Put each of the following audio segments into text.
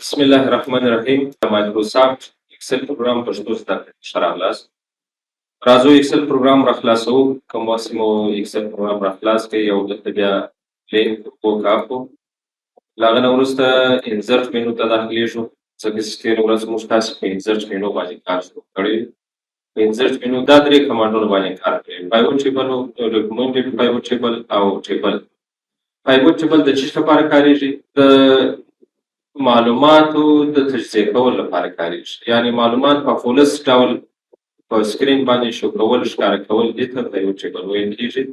بسم الله الرحمن الرحیم. مایکروسافټ ایکسل پروګرام پښتو زده کړئ. ښه راغلاست. راځو ایکسل پروګرام را خلاصو. کوم وخت مو ایکسل پروګرام را خلاص کړئ او دلته بیا لینک وکاږو. له هغه نه وروسته انزرټ مینو ته داخلیږو، ځکه چې تېره ورځ موږ تاسې په انزرټ مینو باندې کار شروع کړی وي. په انزرټ مینو دا درې کمانډونو باندې کار کوي: پایوټ ټیبل، ریکمنډډ پایوټ ټیبل او ټیبل. پایوټ ټیبل د څه لپاره کاریږي؟ د معلوماتو د تجزیه کولو لپاره کاریږي، یعنې معلومات په فولس ډول په سکرین باندې شو کول، ښکاره کول، دې ته پایوټ ټیبل ویل کېږي.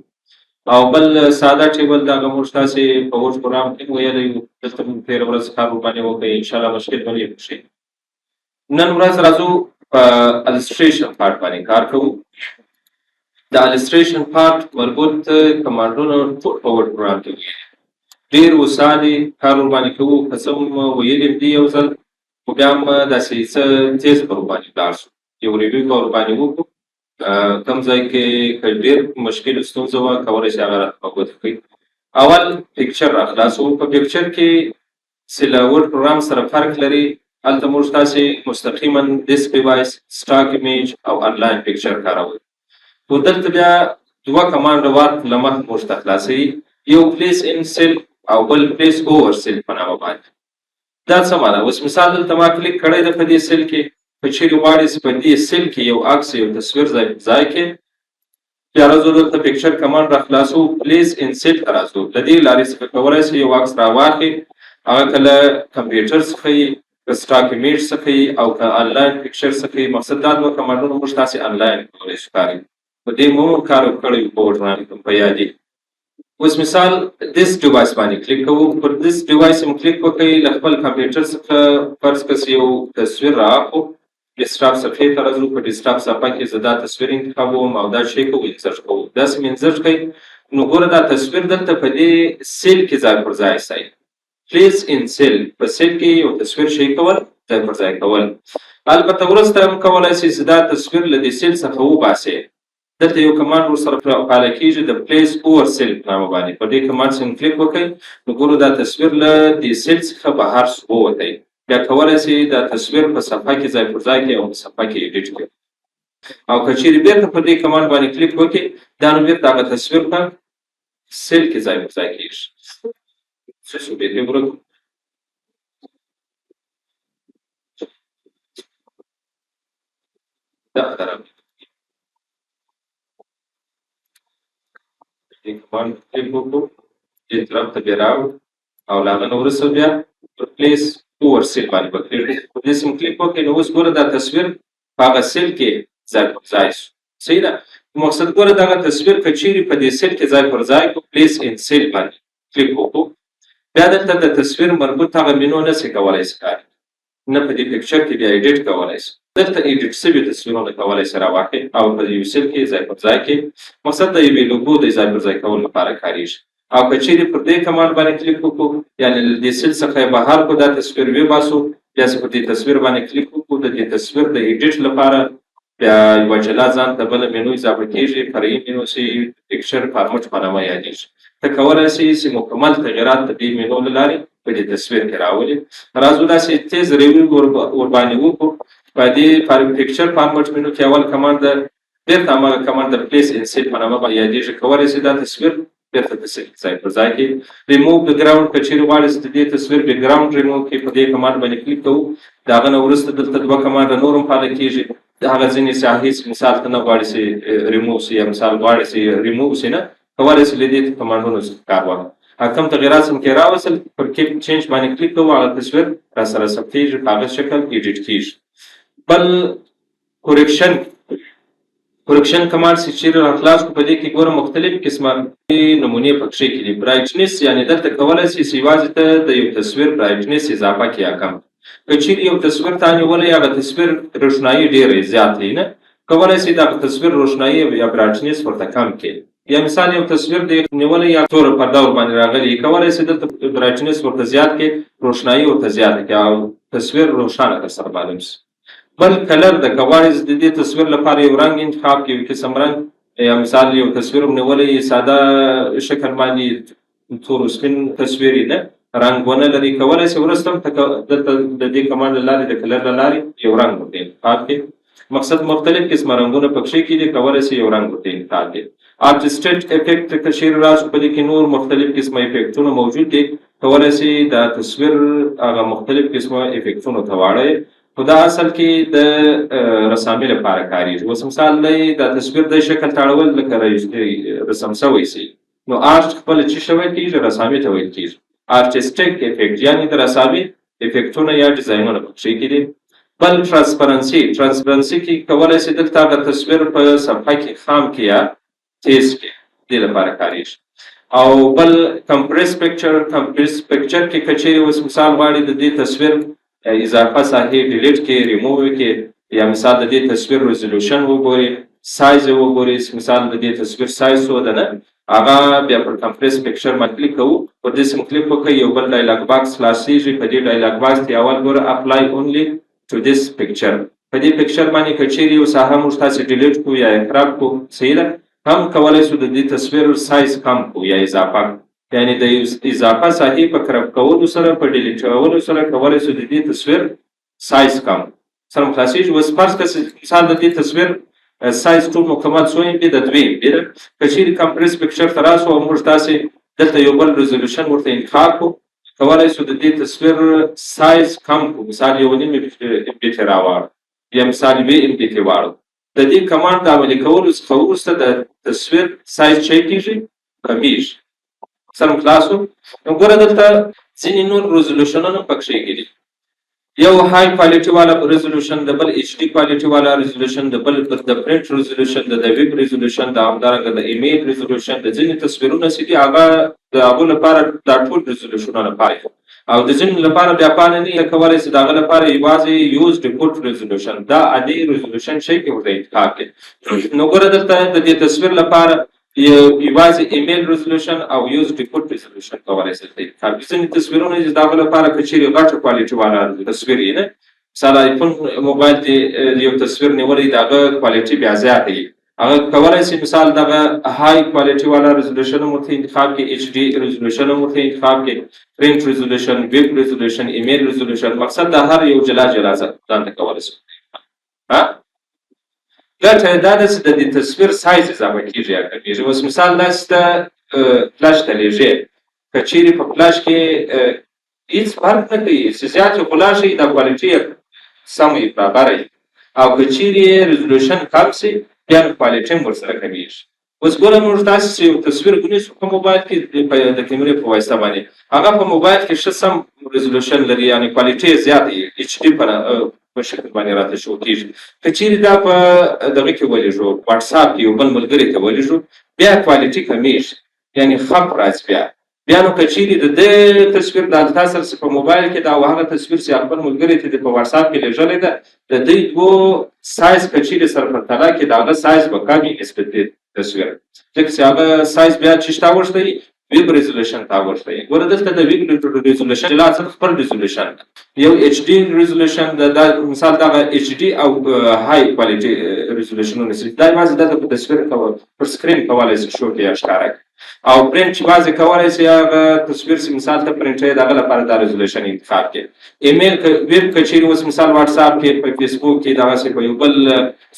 او بل ساده ټیبل د هغه موږ تاسې په وډ پروګرام کې ویلی یو، دلته موږ تېره ورځ کار ورباندې وکړی، انشاءالله مشکل به نه وي پکښې. نن ورځ راځو په السټریشن پارټ باندې کار کوو. د السټریشن پارټ مربوط کمانډونه ټول په وډ پروګرام کې ویلي، ډېر وسادې کار ورباندې کوو. که څه هم ویلي دي یو ځل، خو بیا هم داسې څه تیز به ورباندې لاړ شو، یو ریویو به ورباندې وکړو. کوم ځای کې که ډېر مشکل ستونزه وه، کولی شئ هغه راته په ګوته کړئ. اول پکچر را خلاصوو. په پکچر کې چې له وډ پروګرام سره فرق لري، هلته موږ تاسې مستقیما ډیسک ډیوایس، سټاک ایمیج او انلاین پکچر کاروئ. خو دلته بیا دوه کمانډ ورک له مخ موږ ته خلاصوي، یو پلیس ان سیل او بل پلیس اوور سیل په نامه باندې. دا څه معنی؟ اوس مثال دلته ما کلیک کړی ده په دې سیل کې، که چیرې غواړئ چې په دې سیل کې یو عکس، یو تصویر ځای په ځای کې، بیا راځو دلته پکچر کمانډ را خلاصو، پلیس ان سیل ته راځو. له دې لارې څخه کولی شئ یو عکس راواخلئ، هغه که له کمپیوټر څخه یي، که سټاک ایمیج څخه یي، او که انلاین پکچر څخه یي. مقصد دا دوه کمانډونه موږ تاسې انلاین کولی شو کاروئ. په دې مو کار کړی وي په وډ باندې په یادې. اوس مثال ډیسک ډیوایس باندې کلیک کوو. پر ډیسک ډیوایس هم کلیک وکړئ، له خپل کمپیوټر څخه فرض کړه چې یو تصویر رااخلو، ډیسکټاپ صفحې ته راځو. په ډیسکټاپ صفحه کې زه دا تصویر انتخابوم او دا شی کوو انسرټ کوو. داسې مې انسرټ کړئ، نو ګوره دا تصویر دلته په دې سیل کې ځای پر ځای سئ. پلیس ان سیل، په سیل کې یو تصویر شی کول، ځای پر ځای کول. البته وروسته هم کولی شئ چې دا تصویر له دې سیل څخه وباسئ. دلته یو کمانډ ورسره فعاله کېږي د پلیس اوور سیل په نامه باندې. په دې کمانډ څنګه کلیک وکړئ، نو ګورو دا تصویر له دې سیل څخه بهر ووتی. بیا کولی شئ دا تصویر په صفحه کې ځای پر ځای کړئ او په صفحه کې ایډیټ کړئ. او که چیرې بېرته په دې کمانډ باندې کلیک وکړئ، دا نو بېرته هغه تصویر په سیل کې ځای پر ځای کېږي. څه شو بېرته ورک دغه راغلی. دې کمانډ کلیک وکړو، دې طرف ته بیا راوړو، او له هغه نه وروسته بیا پر پلیس اوور سیل باندې به کلیک وکړو. په دې سم کلیک وکړئ، نو اوس ګوره دا تصویر په هغه سیل کې ځای پر ځای شو. صحیح ده؟ مقصد ګوره دغه تصویر که چیرې په دې سیل کې ځای پر ځای کړو، پلیس ان سیل باندې کلیک وکړو، بیا دلته د تصویر مربوط هغه مینو نسئ کولی شئ کار، نه په دې پکچر کې بیا ایډیټ کولی شئ. دلته ایډیټ شوي تصویرونه کولی شئ راواخلئ او په یو سیل کې ځای پر ځای کړئ. مقصد د یوې لوګو د ځای پر ځای کولو لپاره کاریږي. او که چیرې پر دې کمانډ باندې کلیک وکړو، یعنې له دې سیل څخه یې بهر کړو، دا تصویر وباسو، بیا چې پر دې تصویر باندې کلیک وکړو، د دې تصویر د ایډیټ لپاره بیا یوه جلا ځان ته بله مینو اضافه کېږي، فرعي مینو چې پکچر فارمټ په نامه یادېږي. ته کولی شئ چې مکمل تغیرات د دې مینو له لارې په دې تصویر کې راولي. راځو داسې تیز ریویو ورباندې وکړو. په دې پکچر فارمټ مینو کې اول کمانډ د بېرته هماغه کمانډ د پلیس ان سیل په نامه باندې یادېږي. کولی شئ دا تصویر بېرته په سیل کې ځای پر ځای کړئ. ریموو بیکګراونډ، که چیرې غواړئ چې د دې تصویر بیکګراونډ ریموو کړئ، په دې کمانډ باندې کلیک کوو. د هغه نه وروسته دلته دوه کمانډه نور هم فعاله کېږي. د هغه ځینې ساحې مثال ته نه غواړئ چې ریموو شي، یا مثال غواړئ چې ریموو شي، نه کولی شئ له دې کمانډونو څخه کار واخلئ. کوم تغیرات چې مو راوستل، پر کیپ چینج باندې کلیک کوو، هغه تصویر راسره ثبتېږي، په هغه شکل ایډیټ کېږي. بل کوریکشن کمانډ چې چیرې را خلاص کړو، په دې کې ګوره مختلف قسمه نمونې پکښې کې دي. برایټنس، یعنې دلته کولی شئ چې یوازې ته د یو تصویر برایټنس اضافه کړي یا کم. که چیرې یو تصویر تا نیولی، هغه تصویر روښنایي ډېره زیاته وي، نه کولی شئ دغه تصویر روښنایي یا برایټنس ورته کم کړي. یا مثال یو تصویر د نیولی یا توره پرده ورباندې راغلي، کولی شئ دلته برایټنس ورته زیات کړئ، روښنایي ورته زیاته کړئ او تصویر روښانه درسره معلوم شي. بل کلر ده، که غواړئ د دې تصویر لپاره یو رنګ انتخاب کړئ، یو قسم رنګ، یا مثال یو تصویر نیولی ساده شکل باندې تور و سپین تصویر یې، نه رنګ ونه لري کولای شي وروسته هم دلته د دې کمانډ له لارې د کلر له لارې یو رنګ ورته انتخاب کړي مقصد مختلف قسمه رنګونه پکښې کې دي کولای شي یو رنګ ورته انتخاب کړي آرټسټیټ افیکټ که چیرې راشو په دې کې نور مختلف قسمه افیکټونه موجود دي کولای شي د تصویر هغه مختلف قسمه افیکټونو ته واړوي خو دا اصل کې د رسامۍ لپاره کارېږي اوس مثال دی د تصویر د شکل تړول لکه رسم شوی سي نو آرټ خپله څه شی ویل کېږي رسامي ته ویل کېږي آرټسټیک افیکټ یعنې د رسامي افیکټونه یا ډیزاینونه پکښې کې دي بل ترانسپرنسي کې کولی شي دلته هغه تصویر په صفحه کې خام کې یا تیز کې دې لپاره کارېږي او بل کمپریس پکچر کې که چیرې اوس مثال غواړي د دې تصویر اضافه ساحې ډیلیټ کې ریموو کې یا مثال د دې تصویر ریزولوشن وګوري سایز وګوري مثال د دې تصویر سایز څو ده نه هغه بیا پر کمپریس پکچر باندې کلیک کوو پر دې سم کلیک وکړئ یو بل ډایلاګ باکس خلاصېږي په دې ډایلاګ باکس کې اول ګوره اپلای اونلی ټو دیس پکچر په دې پکچر باندې که چیرې یو ساحه موږ تاسې ډیلیټ کړو یا خراب کړو صحیح ده هم کولی شو د دې تصویر سایز کم کړو یا اضافه یعنې د اضافه ساحې په کرپ کولو سره په ډیلیټولو سره کولی شو د دې تصویر سایز کم سره خلاصېږي اوس فرض کړه مثال د دې تصویر سایز ټول مکمل شو ام بي د 2 ام بي ده که چیرې کمپریس پکچر ته راشو او موږ تاسې دلته یو بل ریزولوشن ورته انتخاب کړو کولی شو د دې تصویر سایز کم کړو مثال 1.5 ام بي ته راواړو یا مثال 2 ام بي ته واړو د دې کمانډ د عملي کولو څخه وروسته د تصویر سایز څه کېږي کمیږي سره خلاصو نو ګوره دلته ځینې نور ریزولوشنونه پکښې کې دي یو های کوالټي والا ریزولوشن د بل ایچ ډي کوالټي والا ریزولوشن د بل د پرنټ ریزولوشن د ویب ریزولوشن د همدارنګه د ایمیل ریزولوشن د ځینې تصویرونه چې دي هغه د هغو لپاره دا ټول ریزولوشنونه لپاره او د ځینې لپاره بیا پانه نه کولی شي د هغه لپاره یوازې یوز ډیپورټ ریزولوشن دا عادي ریزولوشن شی کې ورته انتخاب کړي نو ګوره دلته د دې تصویر لپاره یوازې ایمیل ریزولوشن او یوز ډیپورټ ریزولوشن کولی شي انتخاب کړي ځینې تصویرونه چې د هغه لپاره که چیرې غټه کوالټي والا تصویر یې نه مثال آیفون موبایل کې یو تصویر نیولی د هغه کوالټي بیا زیاته وي هغه کولی شي مثال دغه های کوالټي والا ریزولوشن هم ورته انتخاب کړي ایچ ډي ریزولوشن هم ورته انتخاب کړي پرنټ ریزولوشن ویب ریزولوشن ایمیل ریزولوشن مقصد د هر یو جلا جلا ځانته کولی شي ګټه دا ده چې د دې تصویر سایز اضافه کېږي یا کمیږي اوس مثال داسې ته فلاش ته لیږې که چیرې په فلاش کې هېڅ فرق نه کوي چې زیات یې خلا شي دا کوالټي یې سم وي برابره وي او که چیرې ریزولوشن کم شي بیا نو کوالټي هم ورسره کمیږي اوس ګوره موږ تاسې چې یو تصویر ونیسو په موبایل کې د کیمرې په واسطه باندې هغه په موبایل کې ښه سم ریزولوشن لري یعنې کوالټي یې زیاته وي ایچ ډي په شکل باندې راته شو کېږي که چیرې دا په دغه کې ولېږو واټساپ کې یو بل ملګري ته ولېږو بیا کوالټي کمیږي یعنې خپ راځي بیا نو که چیرې د دې تصویر د تا سره چې په موبایل کې دا هغه تصویر چې خپل ملګري ته په واټساپ کې لیږلی ده د دوی دوو سایز که چیرې سره پرتله کې د هغه سایز به کم وي نسبت دې تصویر ځکه چې هغه سایز بیا چې شته اوښتی ویب ریزولوشن ته اوښتی ګوره دلته د ویب ریزولوشن جلا څه خپل ریزولوشن یو ایچ ډي ریزولوشن د مثال دغه ایچ ډي او های کوالټي ریزولوشنونه چې دا یوازې دلته په تصویر پر سکرین کولی شي شو کې یا ښکاره او پرنټ چې یوازې کولی شي هغه تصویر چې مثال ته پرنټوي د هغه لپاره دا ریزولوشن انتخاب کړي ایمیل ویب که چیرې اوس مثال واټساپ کې په فیسبوک کې دغسې په یو بل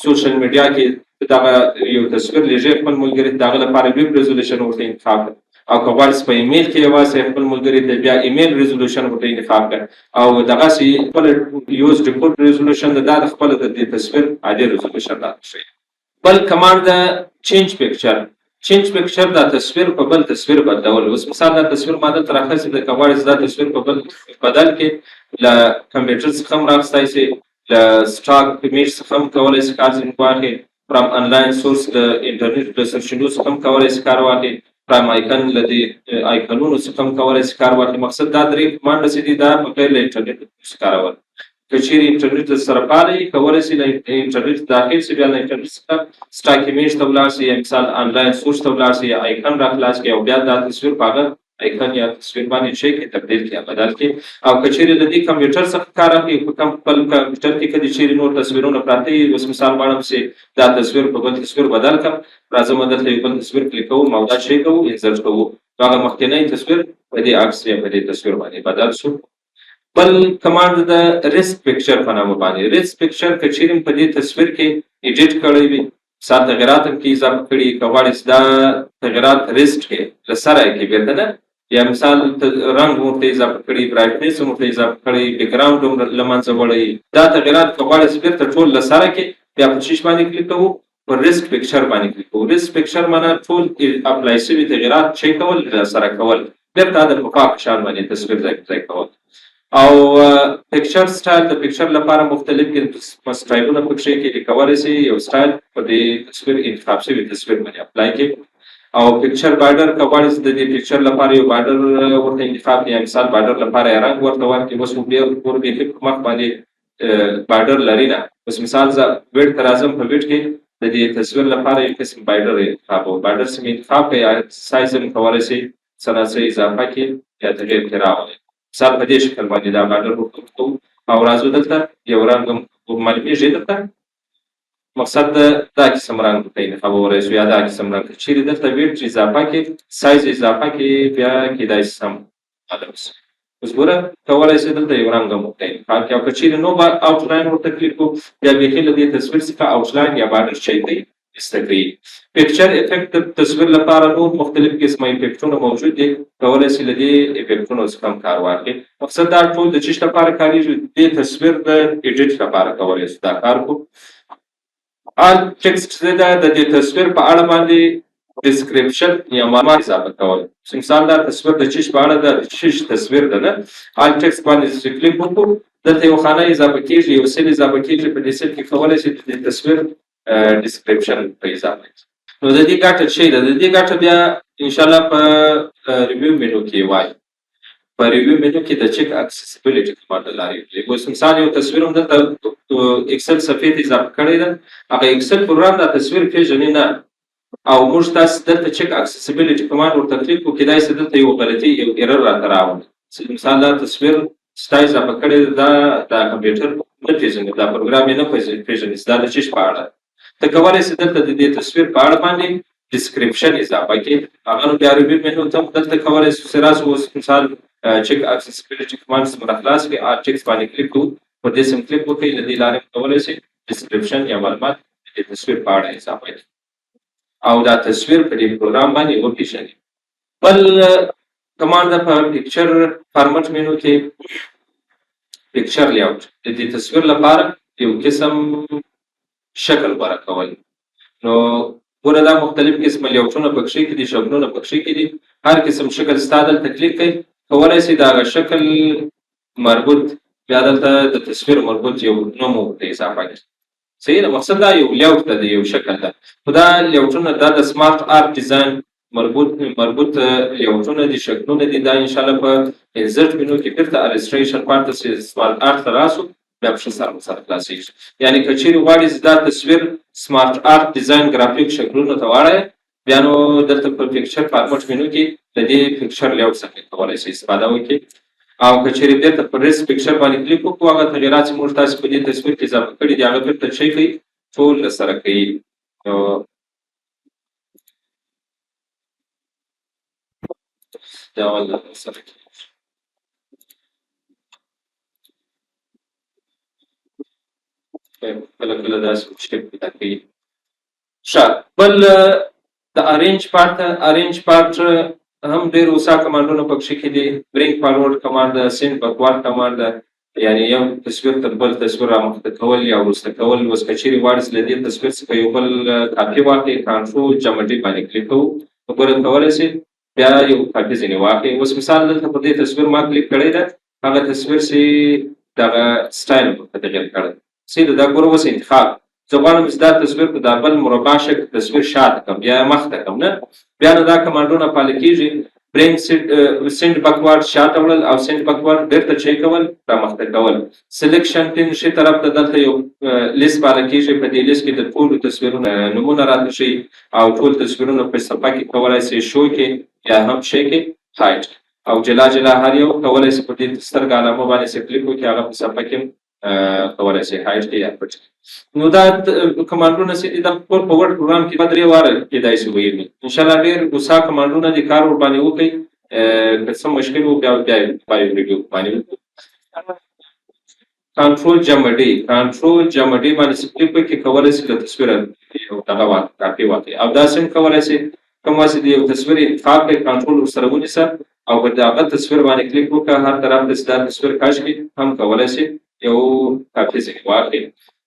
سوشل میډیا کې دغه یو تصویر لیږي خپل ملګري ته د هغه لپاره ویب ریزولوشن ورته انتخاب کړي او که غواړئ په ایمیل کې یوازې خپل ملګري ته بیا ایمیل ریزولوشن ورته انتخاب کړه او دغسې خپل یوز ډیپورټ ریزولوشن د دا د خپله د دې تصویر عادي ریزولوشن راته ښیي بل کمانډ د چینج پکچر دا تصویر په بل تصویر بدلول اوس مثال دا تصویر ما دلته راخیستې ده که غواړئ چې دا تصویر په بل بدل کې له کمپیوټر څخه هم راخیستی شئ له سټاک امیج څخه هم کولی شئ کار ځینې واخلئ فرام انلاین سورس د انټرنیټ د سرچینو څخه هم کولی شئ کار واخلئ پرایم آیکن له دې آیکنونو څخه هم کولی شي کار واخلي مقصد دا درې کمانډ چې دي دا په غیر له انټرنیټ څخه کارول که چیرې انټرنیټ سره فعال وي کولی شي له انټرنیټ داخل شي بیا له انټرنیټ څخه سټاک ایمیج ته ولاړ شي یا مثال انلاین سورس ته ولاړ شي یا آیکن راخلاص کړي او بیا دا تصویر په هغه ایکن یا تصویر باندې شي کې تبدیل کې بدل کې او کچېرې د دې کمپیوټر څخه کار اخلي په خپل کمپیوټر کې کدي چیرې نور تصویرونه پراته وي اوس مثال غواړم چې دا تصویر په بل تصویر بدل کړم راځم دلته یو بل تصویر کلیک کوم او دا شی کوو انسرټ کوو هغه مخکنی تصویر په دې عکس یا په دې تصویر باندې بدل شو بل کمانډ د ریسک پکچر په نامه باندې ریسک پکچر کچېرې په دې تصویر کې ایډیټ کړی وي سات تغیرات هم کې اضافه کړي کغواړي دا تغیرات ریسټ کې لسره کې بیرته نه یا مثال رنگ ورته اضافه کړي برایټنس ورته اضافه کړي بیک ګراوند لمنځه وړي دا تغیرات کغواړي بیرته ټول لسره کې بیا په شیش باندې کلیک کوو پر ریسک پکچر باندې کلیک کوو ریسک پکچر معنا ټول اپلای شوی تغیرات چک کول لسره کول بیرته د پاک شان باندې تصویر ځای کول او پکچر سټایل د پکچر لپاره مختلف سټایلونه پکې کې لیکوال شي یو سټایل په دې تصویر انتخاب شوی تصویر باندې اپلای کې او پکچر بارډر کواړي د دې پکچر لپاره یو بارډر ورته انتخاب دی مثال بارډر لپاره رنگ ورته ورکړي اوس موږ پور کې مخ باندې بارډر لري نه اوس مثال ز ویډ ترازم په ویډ کې د دې تصویر لپاره یو قسم بارډر انتخاب او بارډر سم انتخاب کوي سایز هم کولای شي سره اضافه کې یا تغیر کې راوړي مثال په دې شکل باندې دا بارډر وکړو او راځو دلته یو رنګ معلومیږي دلته مقصد دا قسم رنګ ته انتخاب ورسو یا دا قسم رنګ چې دلته ویډ اضافه کې سایز اضافه کې بیا کېدای سم معلوم شي اوس ګوره کولای شي دلته یو رنګ مو ته انتخاب کې او کچې نو با اوټ لاین ورته کلیک کو بیا به کې د تصویر څخه اوټ لاین یا بارډر شي دی استګری پکچر افیکټ تصویر لپاره نور مختلف قسمه افیکټونه موجود دي کولای شي لدی افیکټونو څخه کار واخلي مقصد دا ټول د چش لپاره کاریږي د تصویر د ایډیټ لپاره کولای شي دا کار کو ال ټیکسټ دا د دې تصویر په اړه باندې ډیسکرپشن یا معلومات اضافه کول مثال دا تصویر د چش په اړه د چش تصویر ده نه ال ټیکسټ باندې کلیک وکړو دلته یو خانه اضافه کیږي یو سیل اضافه کیږي په دې سیل کې کولای شي د تصویر ډیسکرپشن په اضافه نو د دې ګټه شي د دې ګټه بیا ان شاء الله په ریویو مینو کې وای په ریویو مینو کې د چک اکسسیبিলিټی کمانډ لري اوس مثال یو تصویر هم د ایکسل صفحه اضافه کړی ده هغه ایکسل پروګرام د تصویر پیژنې نه او موږ تاسو دلته چک اکسسیبিলিټی کمانډ ورته کلیک وکړو کېدای شي دلته یو غلطي یو ایرر راته راوړي مثال دا تصویر سټایل اضافه کړی دا د کمپیوټر نه پیژني دا پروګرام یې نه پیژني دا د چش په اړه ته کولای شي دلته د دې تصویر په اړه باندې ډیسکرپشن اضافه کړي هغه نو بیا ریویو مینو ته دلته کولای شي سراس اوس مثال چک اکسسیبিলিټی کمانډ سره خلاص کې ار چیکس باندې کلیک کوو په دې سم کلیک وکړئ لدی لارې کولای شي ډیسکرپشن یا معلومات د تصویر په اړه اضافه کړي او دا تصویر په دې پروګرام باندې وپیژني بل کمانډ په پکچر فارمټ مینو کې پکچر لیاوټ د دې تصویر لپاره یو قسم شکل غوره کول نو ګوره دا مختلف قسم لیاوټونه پکې کې دي شکلونه پکې کې دي هر قسم شکل ستادل تکلیف کوي کولای شي دا شکل مربوط بیا دلته د تصویر مربوط یو نوم ته اضافه کړي صحیح ده مقصد دا یو لیاوټ دی یو شکل ده خدا لیاوټونه د سمارټ آرت ډیزاین مربوط لیاوټونه دي شکلونه دي دا ان شاء الله په انزرټ مینو کې بیرته الستریشن پارت سمارټ آرت راسو بیا په سره خلاصیږي یعنی کچېرې غواړي دا تصویر سمارټ آرت ډیزاین ګرافیک شکلونه ته واړی بیا نو دلته په پکچر فارمټ مینو کې د دې پکچر لیاوټ څخه کولای شي استفاده وکړي او کچېرې بیرته په ریس پکچر باندې کلیک وکړو هغه تغیرات چې موږ تاسو په دې تصویر کې اضافه کړي دي هغه بیرته شي کوي ټول سره کوي دا ول سره کوي کله کله داسې مشکل پیدا کوي ښه بل د ارینج پارت هم ډېر اوسا کمانډونه پکې کې دي برینګ فارورډ کمانډ سینډ بیکوارډ کمانډ یعنی یو تصویر تر بل تصویر رامخته کول یا وروسته کول اوس کچېرې غواړئ له دې تصویر څخه یو بل کاپي واخلئ کنټرول جمع ډي باندې کلیک کوو وګوره کولی شئ بیا یو کاپي ځینې واخلئ اوس مثال دلته په دې تصویر ما کلیک کړی ده هغه تصویر چې دغه سټایل ورته تغیر کړی سیده دا ګوره اوس انتخاب زه غواړم چې دا تصویر په دا بل مربع شکل تصویر شاته کړم بیا مخته کړم نه بیا نو دا کمانډونه پاله کېږي برینګ سینډ بیکوارډ شاته وړل او سینډ بیکوارډ بیرته چی کول رامخته کول سلیکشن پین شي طرف ته دلته یو لیست پاله کېږي په دې لیست کې د ټولو تصویرونو نومونه راته شي او ټول تصویرونه په صفحه کې کولای شي شو کې یا هم شي کې هایټ او جلا جلا هر یو کولای شي په دې سترګه علامه باندې چې کلیک وکړي هغه په صفحه کې کولای شي هایټ کې یا پټ نو دا کمانډونه چې دي د خپل په ورډ پروګرام کې به درې واره کېدای شي ویلي ان شاء الله ډېر اوسا کمانډونه دي کار ور باندې وکړي که څه مشکل وو بیا ویډیو باندې کنټرول جمع ډي باندې کلیک وکړي کولای شي د تصویر یو دغه کاپي واخلي او دا څنګه کولای شي کوم واسه دی یو تصویر انتخاب کې کنټرول سره ونیسه او په دغه تصویر باندې کلیک وکړه هر طرف ته دا تصویر کاش کې هم کولای شي یو کاپي څخه واخلي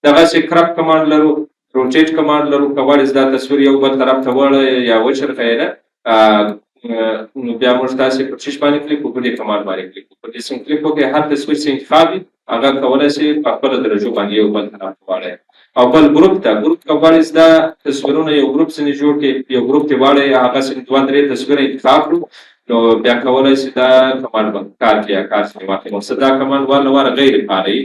دغه چې کرپ کمانډ لرو روټیټ کمانډ لرو کولای شي دا تصویر یو بل طرف ته وړ یا وچرخه نه نو بیا موږ تاسو په شش باندې کلیک وکړو د کمانډ باندې کلیک وکړو د سم کلیک وکړئ هر تصویر چې انتخابي هغه کولای شي په خپل درجه باندې یو بل طرف ته واړی او بل ګروپ کولای شي دا تصویرونه یو ګروپ څخه جوړ کړي یو ګروپ ته واړی هغه څنګه دوه درې تصویر انتخاب کړو نو بیا کولای شي دا کمانډ باندې کار کوي واقعي مقصد دا کمانډ ولا غیر فعالی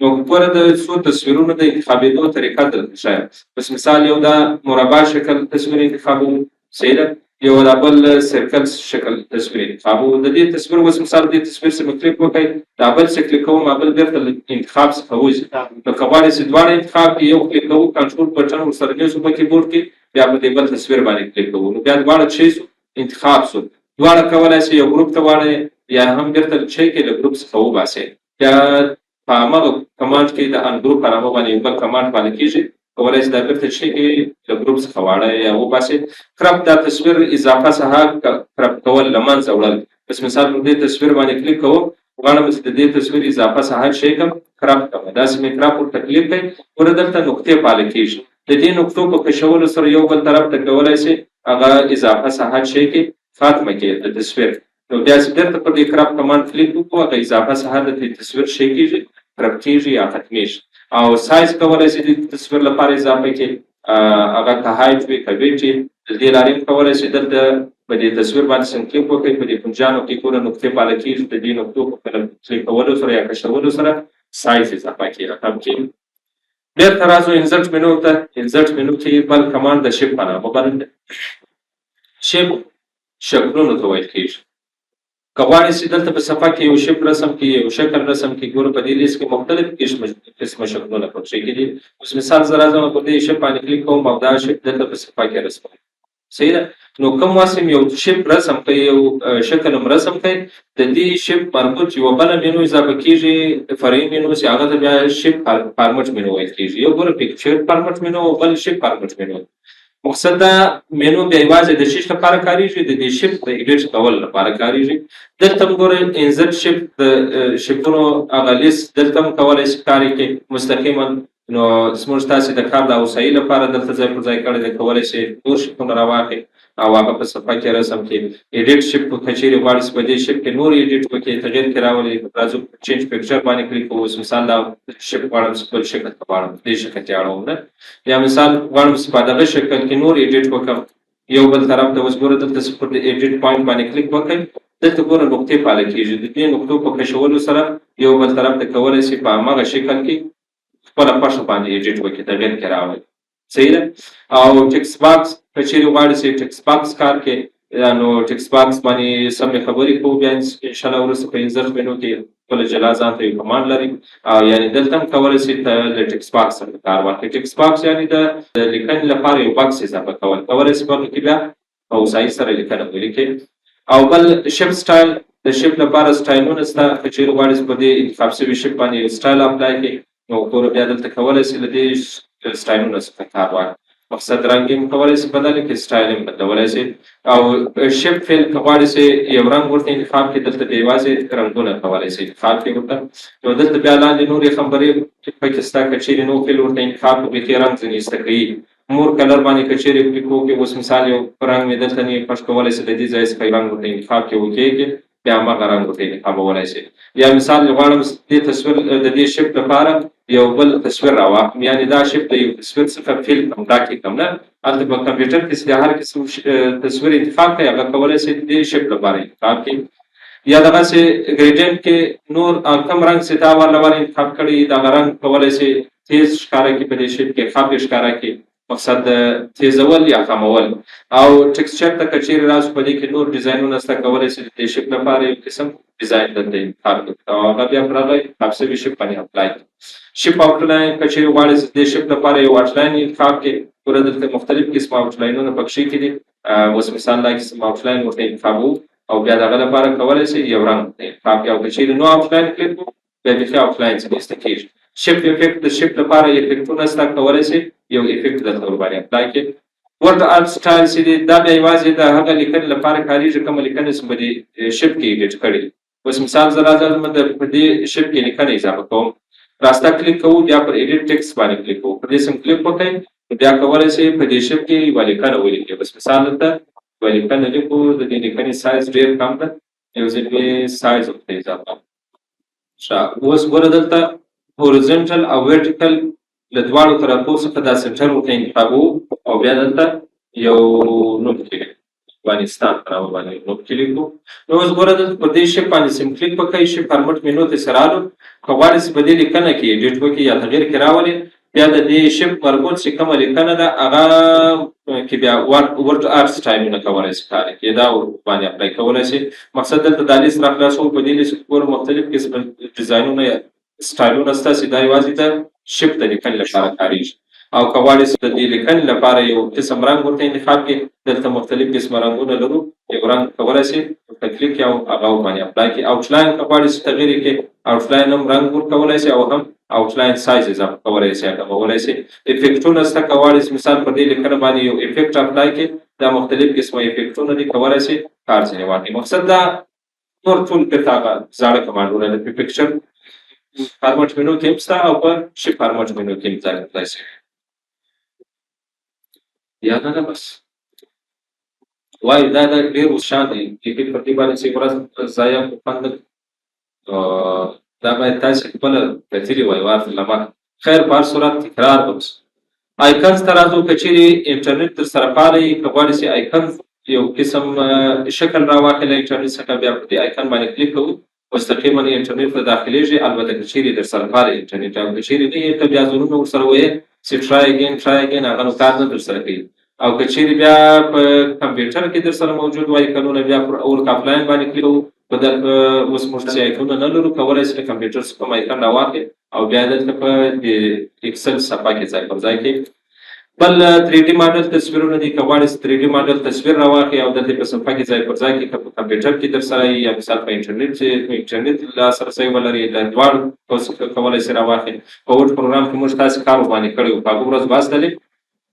نو ګوره د څو تصویرونو د انتخابېدو طریقه درته ښایم بس مثال یو دا مربع شکل تصویر انتخابو صحیح ده یو دا بل سرکل شکل تصویر انتخابو د دې تصویر اوس مثال دې تصویر څخه کلیک وکړئ دا بل څه کلیک کوم بل بیرته انتخاب څخه وځي نو کباړې چې دواړه انتخاب کې یو کلیک کوو کنټرول بټن ورسره نیسو په کیبورډ کې بیا په دې بل تصویر باندې کلیک کوو نو بیا دواړه شي انتخاب شو دواړه کولای شي یو ګروپ ته واړی یا هم بیرته شي کې له ګروپ څخه وباسي یا په هغه کمانډ کې د ان ګروپ علامه باندې یو بل کمانډ باندې کیږي کولای شي دا بیرته شي کې د ګروپ څخه واړی یا وباسي کرپ دا تصویر اضافه څخه کرپ کول لمنځه وړل بس مثال دې تصویر باندې کلیک کوو غواړم چې د دې تصویر اضافه څخه شي کوم کرپ کوم دا سمې کرپ ورته کلیک کړئ ورته نقطې پاله کیږي د دې نقطو په کشولو سره یو بل طرف ته کولای شي هغه اضافه څخه شي کې خاتمه کې د تصویر نو بیا چې بیرته پر دې کرپ کمانډ کلیک وکړو هغه اضافه څخه د تصویر شي کېږي کرپ کېږي یا ختمیږي او سایز کولای شي د تصویر لپاره اضافه کې هغه که هایټ وي که ویټ وي د دې لارې کولای شي دلته په دې تصویر باندې سم کلیک وکړئ په دې کنجانو کې کومه نقطې پاله کېږي د دې نقطو په کلیک کولو سره یا کشولو سره سایز اضافه کېږي رقم کېږي بیرته راځو انسرټ منو ته انسرټ منو کې بل کمانډ د شیپ په نامه باندې شیپ شکلونو ته ویل کېږي که غواړئ چې دلته په صفحه کې یو شیپ رسم کړي یو شکل رسم کړي ګوره په دې لیست کې مختلف قسمه شکلونه پکې دي اوس مثال زه راځم په دې شیپ باندې کلیک کوم او دا شیپ دلته په صفحه کې رسم صحیح ده نو کوم واسم یو شیپ رسم کړي یو شکل هم رسم کړي د دې شیپ مربوط یو بل مینو اضافه کیږي فرعي مینو چې هغه ته بیا شیپ فارمټ مینو ویل کېږي یو ګوره پکچر فارمټ مینو او بل شیپ فارمټ مینو مقصد دا مینو بیا یوازې د شیش لپاره کاریږي د دې شیپ د ایډیټ کول لپاره کاریږي دلته ګورئ انزرټ شیپ د شیپونو هغه لیست دلته هم کولی شي کار کې مستقیما نو زموږ تاسې د کار د اوسایي لپاره دلته ځای پر ځای کړی دی کولی شي نور شیپونه راواخلئ او هغه په صفحه کې رسم کړي ایډیټ شیپ په کچېرې غواړئ چې په دې شیپ کې نور ایډیټ وکړي تغیر کې راولئ راځو چینج پکچر باندې کلیک کوو مثال دا شیپ غواړم چې بل شکل ته غواړم دې شکل ته اړوم نه یا مثال غواړم چې په دغه شکل کې نور ایډیټ وکړم یو بل طرف ته اوس ګوره دلته پر ایډیټ پوینټ باندې کلیک وکړئ دلته ګوره نقطې پاله کېږي د دې نقطو په کشولو سره یو بل طرف ته کولی شي په هماغه شکل کې خپله خوښه باندې ایډیټ وکړي تغیر کې راولئ صحیح ده او ټکس باکس که چیرې غواړئ چې ټکس باکس کار کې نو ټکس باکس باندې سمې خبرې کوو بیا انشاءالله وروسته په انزرټ مینو کې خپله جلا ځان ته یو کمانډ لري او یعنې دلته هم کولی شي ته له ټکس باکس سره کار واخلي ټکس باکس یعنې د لیکنې لپاره یو باکس اضافه کول کولی شي په هغه کې بیا په اوسایي سره لیکنه ولیکئ او بل شیپ سټایل د شیپ لپاره سټایلونه شته که چیرې غواړئ چې په دې انتخاب شوي شیپ باندې یو سټایل اپلای کړئ نو ګوره بیا دلته کولی شي له دې سټایلونو څخه کار واخلي مقصد رنګ هم کولی شي بدل کړي سټایل هم بدلولی شي او شیپ فیل که غواړئ چې یو رنګ ورته انتخاب کړي دلته بیا یوازې رنګونه کولی شي انتخاب کړي ورته نو دلته بیا لاندې نورې خبرې پکې شته که چیرې نو فیل ورته انتخاب کړو بیخي رنګ ځینې ایسته کوي مور کلر باندې که چیرې کلیک وکړي اوس مثال یو رنګ مې دلته نه خوښ کولی شي د دې ځای څخه رنګ ورته انتخاب کړي وکړي بیا هماغه رنګ ورته انتخابولی شي یا مثال غواړم دې تصویر د دې شیپ لپاره یو بل تصویر راواخلم یعنې دا شیپ د یو تصویر څخه فیل کړم دا کې کړم نه هلته په کمپیوټر کې چې د هر قسم تصویر انتخاب کړئ هغه کولی شي د دې شیپ لپاره انتخاب کړي یا دغسې ګریډینټ کې نور کم رنګ چې تا ورله انتخاب کړي دغه رنګ کولی شي تیز ښکاره کړي په دې شیپ کې خپ یې ښکاره کړي مقصد د تیزول یا کمول. او ټکسچر ته که چیرې راسو په دې کې نور ډیزاینونه شته، کولی شئ د شیپ لپاره یو قسم ډیزاین دلته انتخاب کړئ او هغه بیا پر هغه انتخاب شوي شیپ باندې اپلای کړئ. شیپ آوټلاین که چیرې غواړئ چې د شیپ لپاره یو آوټلاین انتخاب کړئ، ګوره دلته مختلف قسمه آوټلاینونه پکښې کې دي. اوس مثال دا قسم آوټلاین ورته انتخابوو او بیا د هغه لپاره کولی شئ یو رنګ انتخاب کړئ او که چیرې نو آوټلاین کلیک کړو بیا بیخي آوټلاین څخه ایسته کېږي. شیپ افیکټ د شیپ لپاره افیکټونه شته، کولی شئ یو افیکټ دلته ورباندې اپلای کړئ. ورډ آرټ سټایل چې دی دا بیا یوازې د هغه لیکنې لپاره کارېږي کومه لیکنه چې په دې شیپ کې ایډیټ کړې. اوس مثال زه راځم په دې شیپ کې لیکنه اضافه کوم، راسته کلیک کوو بیا پر ایډیټ ټیکسټ باندې کلیک کوو، پر دې سم کلیک وکړئ بیا کولی شئ په دې شیپ کې یوه لیکنه ولیکئ. بس مثال دلته یوه لیکنه لیکو، د دې لیکنې سایز ډېر کم ده، یو ځل بیا سایز ورته اضافه کوم. ښه اوس ګوره دلته هورزنټل او ورټیکل له دواړو طرفو څخه دا سنټر ورته انتخابوو او بیا دلته یو نوم کلیک افغانستان په نامه باندې نوم کلیک کړو. نو اوس ګوره دلته پر دې شیپ باندې سم کلیک وکړئ، شیپ فارمټ مینو ته سرالو که غواړئ چې په دې لیکنه کې ایډیټ وکړئ یا تغیر کې راولئ، بیا د دې شیپ مربوط چې کومه لیکنه ده هغه کې بیا ورډ آرټ سټایلونه کولی شئ کار کړئ، دا باندې اپلای کولی شئ. مقصد دلته دا لیست راخلاصوو، په دې لیست کې ګوره مختلف قسمه ډیزاینونه یا سټایلونه شته چې دا یوازې د شیپ د لیکنې لپاره کارېږي. او که غواړئ چې د دې لیکنې لپاره یو قسم رنګ ورته انتخاب کړئ، دلته مختلف قسمه رنګونه لرو، یو رنګ کولی شئ ورته کلیک کړئ او هغه ورباندې اپلای کړئ. آوټلاین که غواړئ چې تغیر یې کړئ، آوټلاین هم رنګ ورکولی شئ او هم آوټلاین سایز اضافه کولی شئ کمولی شئ. افیکټونه شته، که غواړئ چې مثال پر دې لیکنه باندې یو افیکټ اپلای کړئ، دا مختلف قسمه افیکټونه دي، کولی شئ کار ځینې واخلئ. مقصد دا نور ټول بیرته هغه زاړه کمانډونه دي، په پکچر فارمټ مینو کې هم شته او په شیپ فارمټ مینو کې هم ځای اپلای شوي. یا نه بس وایي دا ډېر اوس شان دی، لیکن پر دې باندې چې ورځ ضایع په خوند دا باید تاسې خپله کتلي وای واخله ما. خیر په هر صورت تکرار بس آیکنز ته راځو. که چیرې انټرنیټ در سره فعاله وي، که غواړئ چې آیکنز یو قسم شکل راواخلئ انټرنیټ څخه، بیا په دې آیکن باندې کلیک کوو مستقیما انټرنیټ ته داخلیږي. البته که چیرې در سره فعاله انټرنیټ او که چیرې نه یې ته بیا ضرورونه ورسره ویې چې ټرای اګین هغه نو کار نه در سره کوي. او که چیرې بیا په کمپیوټر کې در سره موجود وای آیکنونه، بیا پر ورک آفلاین باندې کلیک کوو. په دلته اوس موږ چې آیکنونه نه لرو، کولی شئ د کمپیوټر څخه کوم آیکن راواخلئ او بیا دلته په اکسل صفحه کې ځای پر ځای کړئ. بل 3D ماډل تصویرونه دي، که غواړئ 3D ماډل تصویر راواخلئ او دلته په صفحه کې ځای پر ځای کړئ، که په کمپیوټر کې در سره یا مثال په انټرنیټ چې انټرنیټ لاسرسی ولرئ، د دواړو کولی شئ راواخلئ. په وډ پروګرام کې موږ تاسې کار ورباندې کړی وو، په هغه ورځ واستلئ.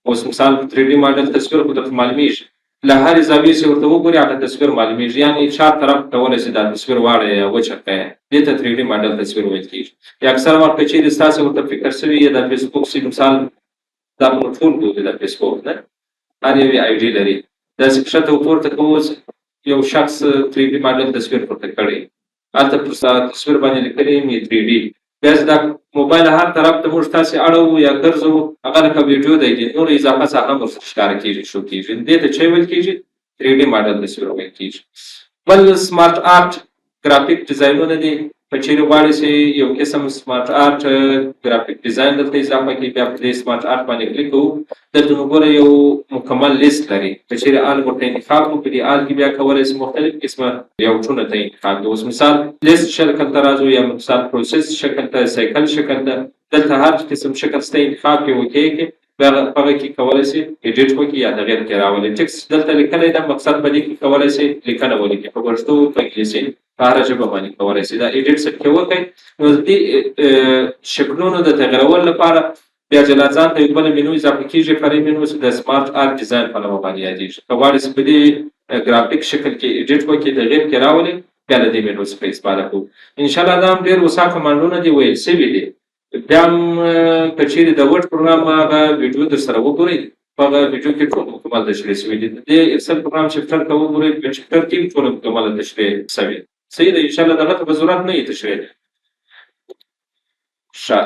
اوس مثال 3D ماډل تصویر خو درته معلومیږي، له هرې زاویې چې ورته وګورئ هغه تصویر معلومیږي، یعنې چار طرف کولی شئ دا تصویر واړئ یا وچرخئ، دې ته 3D ماډل تصویر ویل کېږي. یا اکثر وخت که چیرې ستاسې ورته فکر شوي یا د فیسبوک چې مثال دا په ټول ګوتې د فیسبوک نه هر یو آی ډي لري، داسې کښته پورته کوو یو شخص 3D ماډل تصویر پورته کړی، هلته پر تصویر باندې لیکلی یم 3D. بیا چې دا موبایل هر طرف ته موږ تاسې اړوو یا ګرځوو، هغه لکه ویډیو دی، نور اضافه څه هم ورسره ښکاره کېږي شو کېږي، دې ته څه ویل کېږي 3D ماډل تصویر ویل کېږي. بل سمارټ آرټ ګرافیک ډیزاینونه دي، که چیرې غواړئ چې یو قسم سمارټ آرټ ګرافیک ډیزاین دلته اضافه کړئ، بیا په دې سمارټ آرټ باندې کلیک کوو. دلته نو ګوره یو مکمل لیست لري، که چیرې آل ورته انتخاب کړو، په دې آل کې بیا کولی شئ مختلف قسمه لیاوټونه ته انتخاب کړو. اوس مثال لیست شکل ته راځو یا مثال پروسس شکل ته، سایکل شکل ته، دلته هر قسم شکل شته انتخاب کړئ، اوکې کړئ، بیا هغه کې کولی شئ ایډیټ وکړئ یا تغیر کې راولئ. ټکسټ دلته لیکلی ده، مقصد په دې کې کولی شئ لیکنه ولیکئ په پښتو، په انګلیسي، په هره ژبه باندې کولی شئ دا ایډیټ سټ کې وکړئ. نو د دې شکلونو د تغیرولو لپاره بیا جلا ځان ته یو بله مینو اضافه کېږي، فرعي مینو چې د سمارټ آرټ ډیزاین په نامه باندې یادېږي. که غواړئ چې په دې ګرافیک شکل کې ایډیټ وکړئ، تغیر کې راولئ، بیا له دې مینو څخه استفاده کوو. انشاءالله دا هم ډېر وسا کمانډونه دي ویل شوي دي. بیا هم که چیرې د وډ پروګرام هغه ویډیو در سره وګورئ، په هغه ویډیو کې ټول مکمل تشریح شوي دي. د دې اکسل پروګرام شفټر ته وګورئ، په شفټر کې ټوله مکمله تشریح شوې. صحیح ده، انشاءالله دغه ته به ضرورت نه وي تشریح. ښه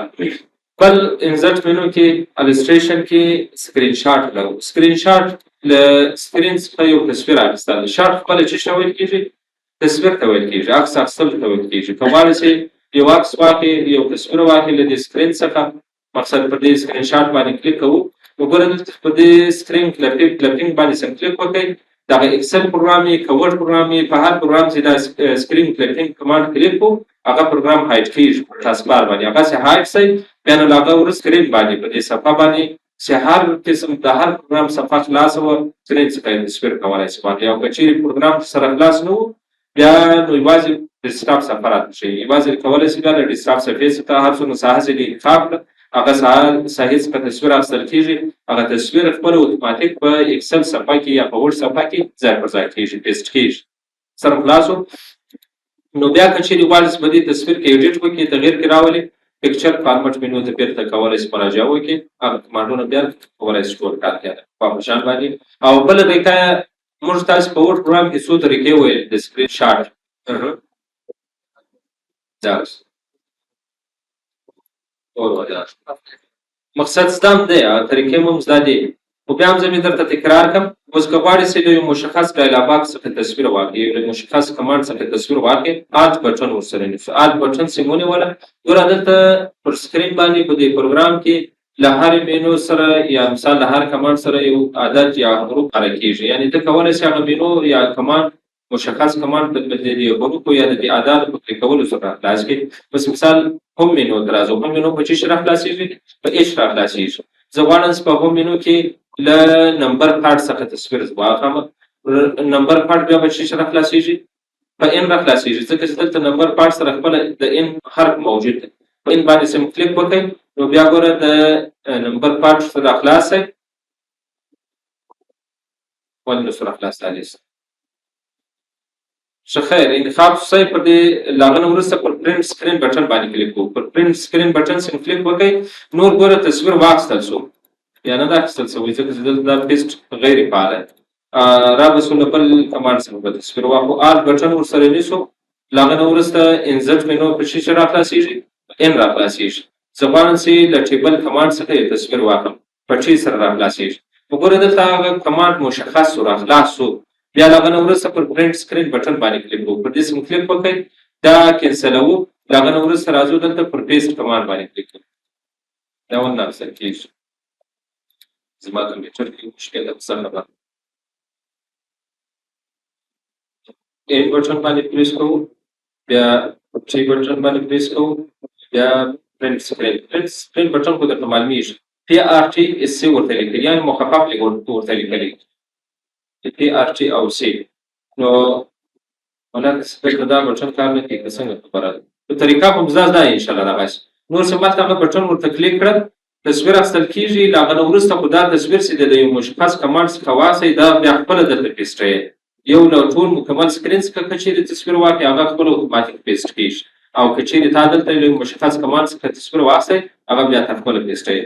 بل انزرټ مینو کې السټریشن کې سکرین شاټ لرو. سکرین شاټ له سکرین څخه یو تصویر اخیستل، شاټ خپله څه شی ویل کېږي؟ تصویر ته ویل کېږي، عکس اخیستل ته ویل کېږي. که غواړئ چې یو عکس واخلئ، یو تصویر واخلئ له دې سکرین څخه، مقصد پر دې سکرین شاټ باندې کلیک کوو، وګورئ دلته په دې سکرین کلپینګ باندې سم کلیک وکړئ. دغه اکسل پروګرام یې که ورډ پروګرام یې په هر پروګرام چې دا سکرین کلپینګ کمانډ کلیک کړو هغه پروګرام هایډ کېږي په ټاسکبار باندې. هغسې هایډ شي بیا نو له هغه وروسته سکرین باندې په دې صفحه باندې چې هر قسم د هر پروګرام صفحه خلاصه وه سکرین څخه یې تصویر کولی شي باندې. او که چیرې پروګرام سره خلاص نه و بیا نو یوازې ډیسکټاپ صفحه راته ښیي. یوازې کولی شي بیا له ډیسکټاپ صفحې څخه هر څومره ساحه چې دې انتخاب کړه هغه ساحې څخه تصویر اخیستل کېږي. هغه تصویر خپله اتوماتیک په اکسل صفحه کې یا په ورډ صفحه کې ځای پر ځای کېږي، پیسټ کېږي. سره خلاص و نو بیا که چیرې غواړئ چې په دې تصویر کې ایډیټ وکړي، تغیر کې راولي، پکچر فارمټ مینو ته بیرته کولی شي مراجعه وکړي. هغه کمانډونه بیا کولی شي ټول کار کوي په شان باندې. او بله طریقه موږ تاسو په ورډ پروګرام کې څو طریقې ویل د سکرین شاټ مقصد زده هم دی، طریقې مو هم زده دي، خو بیا هم زه مې درته تکرار کړم. اوس که غواړئ چې له یو مشخص ډایلاګ باکس څخه تصویر واخلئ، یو مشخص کمانډ څخه تصویر واخلئ، الټ بټن ورسره نیسو. الټ بټن چې ونیوله ګوره دلته پر سکرین باندې په دې پروګرام کې له هرې مینو سره یا مثال له هر کمانډ سره یو عدد یا حروف ښکاره کېږي. یعنې ته کولی شې هغه مینو یا کمانډ مشخص کمانډ د دې حروفو یا د دې اعدادو په کلیک کولو سره خلاص کړي. بس مثال هم مینو ته راځو. هم مینو په څه شي راخلاصېږي؟ په ایچ راخلاصېږي. زه غواړم چې په هم مینو کې له نمبر پارټ څخه تصویر واخلم. نمبر پارټ بیا په څه شي راخلاصېږي؟ په ان راخلاصېږي، ځکه چې دلته نمبر پارټ سره خپله د ان حرف موجود دی. په ان باندې سم کلیک وکړئ نو بیا ګوره د نمبر پارټ سره خلاص شئ. ولې نو سره خلاص دی ښه خیر انتخاب شئ. پر دې له هغه نه وروسته پر پرنټ سکرین بټن باندې کلیک وکړو. پر پرنټ سکرین بټن سم کلیک وکړئ. نور ګوره تصویر واخیستل شو یا نه ده اخیستل شوی، ځکه چې دلته دا پیسټ غیر فعال دی. رابسو له بل کمانډ څخه به تصویر واخلو. الټ بټن ورسره نیسو. له هغه نه وروسته انزټ مینو په څه شي راخلاصېږي؟ په ان راخلاصېږي. زه غواړم چې له ټیبل کمانډ څخه یې تصویر واخلم، په ټي سره راخلاصېږي. وګوره دلته هغه کمانډ مشخص شو، راخلاص شو. بیا له هغه نه وروسته پر پرنټ سکرین بټن باندې کلیک وکړو. پر دې سم کلیک وکړئ، دا کینسلوو. له هغه نه وروسته راځو دلته پر پیسټ کمانډ باندې کلیک وکړو. دا ونه اخیستل کېږي. زما کمپیوټر کې مشکل ده، څه خبره. ان بټن باندې پریس کوو، بیا ټي بټن باندې پریس کوو، بیا پرنټ سکرین. پرنټ سکرین بټن خو درته معلومیږي پی آر ټي اس سی ورته لیکلي، یعنې مخفف ورته لیکلي پی آر ټي او سی. نو هلته دا بټن کار نه کوي که څنګه خبره ده. په طریقه خو مو زده ده انشاءالله دغسې. نور څه مخته هغه بټن ورته کلیک کړه، تصویر اخیستل کېږي. له هغه نه وروسته خو دا تصویر چې د یو مشخص کمانډ څخه واخلئ دا بیا خپله درته پیسټوي. یو له ټول مکمل سکرین څخه که چیرې تصویر واخلئ هغه خپله اتوماتیک پیسټ کېږي. او که چیرې تا دلته یو مشخص کمانډ څخه تصویر واخلئ هغه بیا تا خپله پیسټوي.